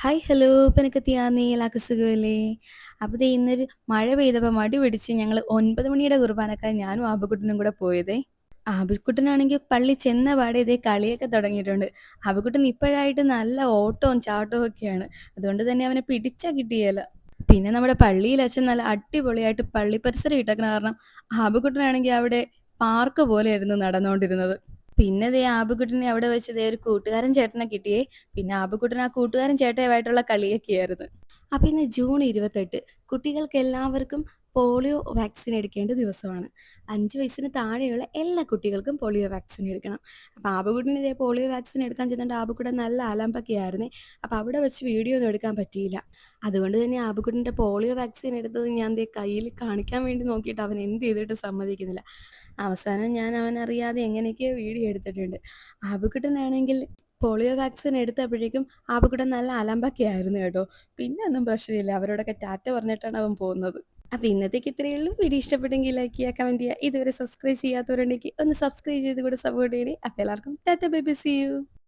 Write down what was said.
Hi hello പനക്കത്തിയാന്നേ എല്ലാവർക്കും സുഖമല്ലേ? അപ്പോൾ ദേ ഇന്നൊരു മഴ പെയ്തപ്പോൾ മടി പിടിച്ച് ഞങ്ങൾ 9 മണിയുടെ കുർബാനക്കാൻ ഞാനും ആബക്കുട്ടനും കൂടെ പോയതേ. ആബക്കുട്ടനാണെങ്കിൽ പള്ളി ചെന്ന പാടെ ഇതേ കളിയൊക്കെ തുടങ്ങിയിട്ടുണ്ട്. ആബക്കുട്ടൻ ഇപ്പോഴായിട്ട് നല്ല ഓട്ടവും ചാട്ടവും ഒക്കെയാണ്. അതുകൊണ്ട് തന്നെ അവനെ പിടിച്ചാൽ കിട്ടിയേല. പിന്നെ നമ്മുടെ പള്ളിയിൽ അച്ഛൻ നല്ല അടിപൊളിയായിട്ട് പള്ളി പരിസരം ഇട്ടേക്കണ കാരണം ആബക്കുട്ടനാണെങ്കിൽ അവിടെ പാർക്ക് പോലെയായിരുന്നു നടന്നുകൊണ്ടിരുന്നത്. പിന്നെ ദേ ആബുക്കുട്ടനെ അവിടെ വെച്ച് ദേ ഒരു കൂട്ടുകാരൻ ചേട്ടനെ കിട്ടിയേ. പിന്നെ ആബുക്കുട്ടൻ ആ കൂട്ടുകാരൻ ചേട്ടനുമായിട്ടുള്ള കളിയൊക്കെയായിരുന്നു. അപ്പം ഇന്ന് ജൂൺ 28 കുട്ടികൾക്ക് എല്ലാവർക്കും പോളിയോ വാക്സിൻ എടുക്കേണ്ട ദിവസമാണ്. 5 വയസ്സിന് താഴെയുള്ള എല്ലാ കുട്ടികൾക്കും പോളിയോ വാക്സിൻ എടുക്കണം. അപ്പം ആബുക്കുട്ടന് ഇതേ പോളിയോ വാക്സിൻ എടുക്കാൻ ചെന്നിട്ട് ആബുക്കുട്ടൻ നല്ല അലമ്പൊക്കെയായിരുന്നേ. അപ്പം അവിടെ വെച്ച് വീഡിയോ ഒന്നും എടുക്കാൻ പറ്റിയില്ല. അതുകൊണ്ട് തന്നെ ആബുക്കുട്ടൻ്റെ പോളിയോ വാക്സിൻ എടുത്തത് ഞാൻ ദേ കയ്യിൽ കാണിക്കാൻ വേണ്ടി നോക്കിയിട്ട് അവൻ എന്ത് ചെയ്തിട്ട് സമ്മതിക്കുന്നില്ല. അവസാനം ഞാൻ അവനറിയാതെ എങ്ങനെയൊക്കെയോ വീഡിയോ എടുത്തിട്ടുണ്ട്. ആബുക്കുട്ടനാണെങ്കിൽ പോളിയോ വാക്സിൻ എടുത്തപ്പോഴേക്കും ആബുക്കുട്ടൻ നല്ല അലമ്പൊക്കെ ആയിരുന്നു കേട്ടോ. പിന്നെ ഒന്നും പ്രശ്നമില്ല. അവരോടൊക്കെ ടാറ്റ പറഞ്ഞിട്ടാണ് അവൻ പോകുന്നത്. അപ്പോൾ ഇന്നത്തേക്ക് ഇത്രയേ ഉള്ളൂ. വീഡിയോ ഇഷ്ടപ്പെട്ടെങ്കിൽ ലൈക്ക് ചെയ്യുക, കമൻറ്റ് ചെയ്യുക. ഇതുവരെ സബ്സ്ക്രൈബ് ചെയ്യാത്തവരുണ്ടെങ്കിൽ ഒന്ന് സബ്സ്ക്രൈബ് ചെയ്ത് കൂടെ സപ്പോർട്ട് ചെയ്യണേ. അപ്പോൾ എല്ലാവർക്കും tata bye bye, see U.